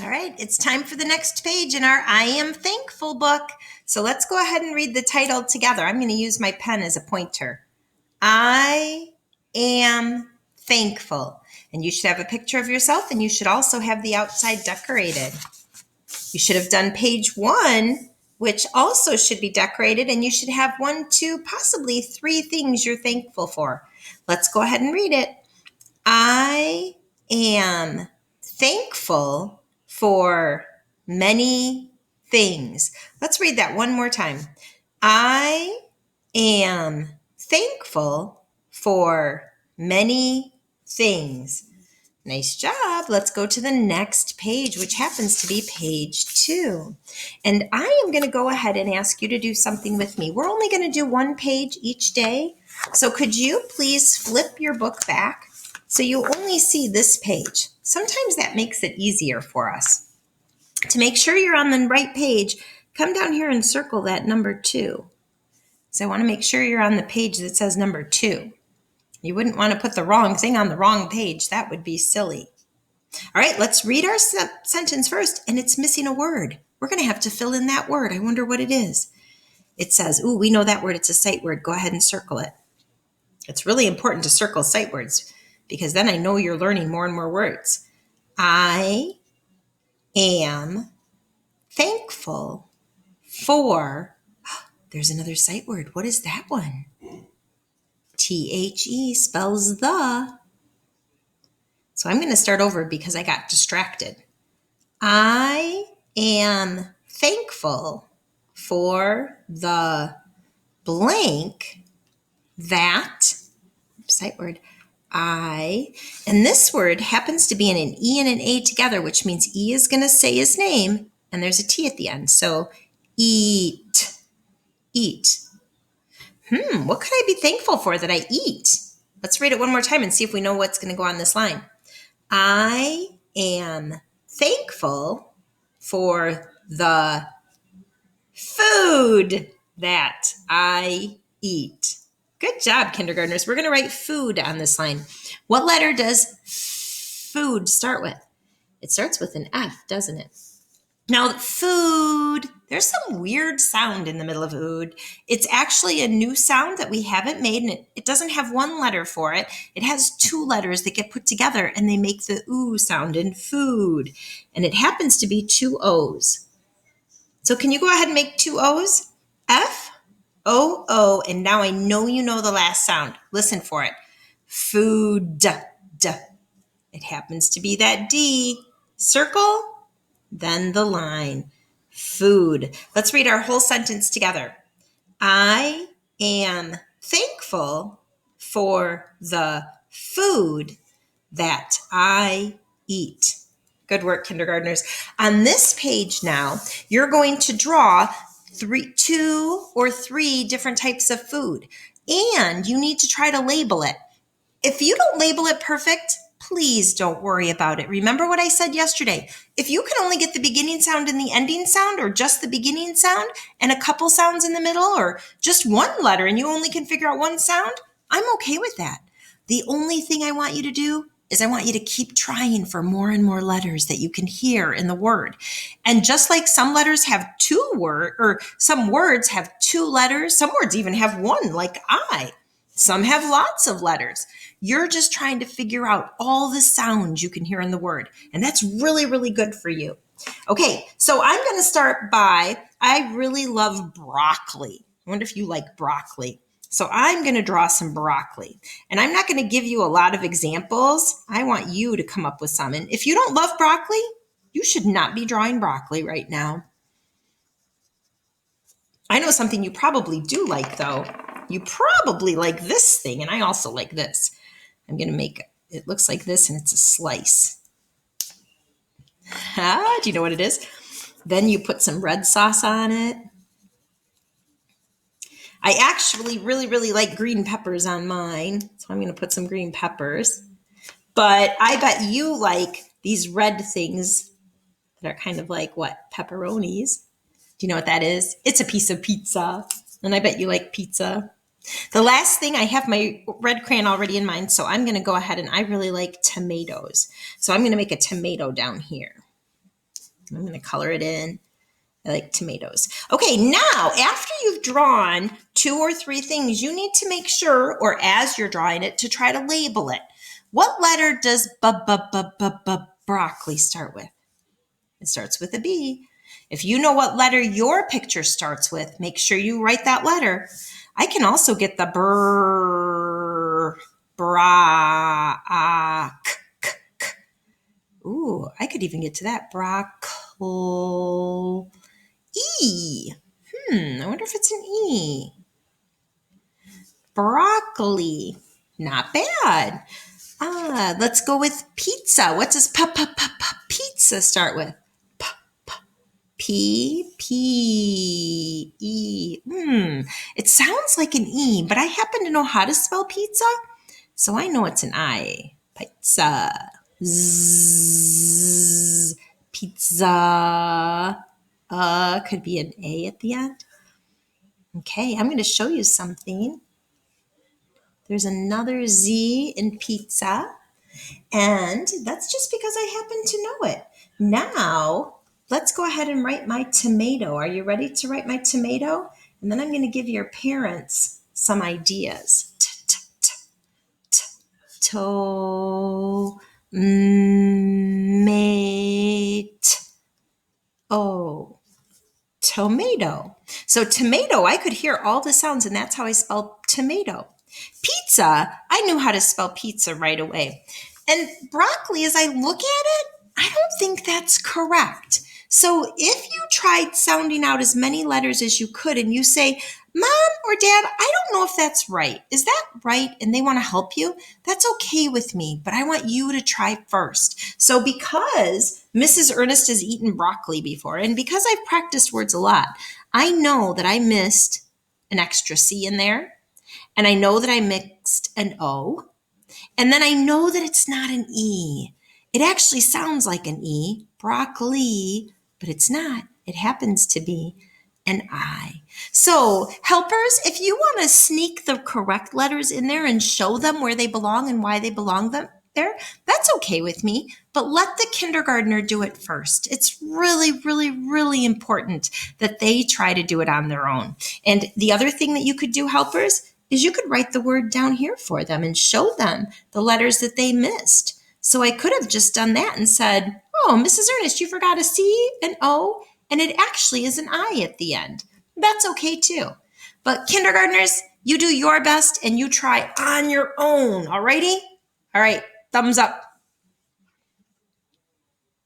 All right, it's time for the next page in our I Am Thankful book. So let's go ahead and read the title together. I'm going to use my pen as a pointer. I am thankful. And you should have a picture of yourself, and you should also have the outside decorated. You should have done page 1, which also should be decorated, and you should have 1, 2, possibly 3 things you're thankful for. Let's go ahead and read it. I am thankful for many things. Let's read that one more time. I am thankful for many things. Nice job. Let's go to the next page, which happens to be page 2. And I am going to go ahead and ask you to do something with me. We're only going to do 1 page each day. So could you please flip your book back so you only see this page? Sometimes that makes it easier for us. To make sure you're on the right page, come down here and circle that number 2. So I want to make sure you're on the page that says number 2. You wouldn't want to put the wrong thing on the wrong page. That would be silly. All right, let's read our sentence first, and it's missing a word. We're going to have to fill in that word. I wonder what it is. It says, ooh, we know that word. It's a sight word. Go ahead and circle it. It's really important to circle sight words because then I know you're learning more and more words. I am thankful for, there's another sight word. What is that one? THE spells the. So I'm going to start over because I got distracted. I am thankful for the blank that, sight word, and this word happens to be in an E and an A together, which means E is going to say his name, and there's a T at the end. So eat, eat. What could I be thankful for that I eat? Let's read it one more time and see if we know what's going to go on this line. I am thankful for the food that I eat. Good job, kindergartners. We're going to write food on this line. What letter does food start with? It starts with an F, doesn't it? Now, food, there's some weird sound in the middle of food. It's actually a new sound that we haven't made, and it doesn't have 1 letter for it. It has 2 letters that get put together, and they make the ooh sound in food. And it happens to be 2 O's. So can you go ahead and make 2 O's? F, O, O, and now I know you know the last sound. Listen for it. Food, D. It happens to be that D. Circle, then the line. Food. Let's read our whole sentence together. I am thankful for the food that I eat. Good work, kindergartners. On this page now, you're going to draw 2 or 3 different types of food, and you need to try to label it. If you don't label it perfect, please don't worry about it. Remember what I said yesterday. If you can only get the beginning sound and the ending sound, or just the beginning sound and a couple sounds in the middle, or just 1 letter and you only can figure out 1 sound, I'm okay with that. The only thing I want you to do is I want you to keep trying for more and more letters that you can hear in the word. And just like some letters have 2 words, or some words have 2 letters, some words even have 1, like I. Some have lots of letters. You're just trying to figure out all the sounds you can hear in the word. And that's really, really good for you. Okay, so I'm going to start by, I really love broccoli. I wonder if you like broccoli. So I'm going to draw some broccoli. And I'm not going to give you a lot of examples. I want you to come up with some. And if you don't love broccoli, you should not be drawing broccoli right now. I know something you probably do like, though. You probably like this thing, and I also like this. I'm going to make it looks like this, and it's a slice. Do you know what it is? Then you put some red sauce on it. I actually really, really like green peppers on mine, so I'm going to put some green peppers. But I bet you like these red things that are kind of like what? Pepperonis. Do you know what that is? It's a piece of pizza, and I bet you like pizza. The last thing, I have my red crayon already in mind, so I'm going to go ahead and I really like tomatoes. So I'm going to make a tomato down here. I'm going to color it in. I like tomatoes. Okay, now after you've drawn 2 or 3 things, you need to make sure, or as you're drawing it, to try to label it. What letter does broccoli start with? It starts with a B. If you know what letter your picture starts with, make sure you write that letter. I can also get the Ooh, I could even get to that. Broccoli. I wonder if it's an E. Broccoli. Not bad. Let's go with pizza. What does pizza start with? P-E. It sounds like an E, but I happen to know how to spell pizza, so I know it's an I. Pizza. Z. Pizza. Could be an A at the end. Okay, I'm going to show you something. There's another Z in pizza, and that's just because I happen to know it. Now, let's go ahead and write my tomato. Are you ready to write my tomato? And then I'm going to give your parents some ideas. Tomato. So tomato, I could hear all the sounds, and that's how I spell tomato. Pizza, I knew how to spell pizza right away. And broccoli, as I look at it, I don't think that's correct. So if you tried sounding out as many letters as you could and you say, Mom or Dad, I don't know if that's right. Is that right? And they want to help you. That's okay with me, but I want you to try first. So because Mrs. Ernest has eaten broccoli before, and because I've practiced words a lot, I know that I missed an extra C in there. And I know that I mixed an O. And then I know that it's not an E. It actually sounds like an E, broccoli, but it's not. It happens to be an I. So, helpers, if you want to sneak the correct letters in there and show them where they belong and why they belong there, that's okay with me. But let the kindergartner do it first. It's really, really, really important that they try to do it on their own. And the other thing that you could do, helpers, is you could write the word down here for them and show them the letters that they missed. So I could have just done that and said, oh, Mrs. Ernest, you forgot a C, an O, and it actually is an I at the end. That's okay too. But kindergartners, you do your best and you try on your own. All righty? All right, thumbs up.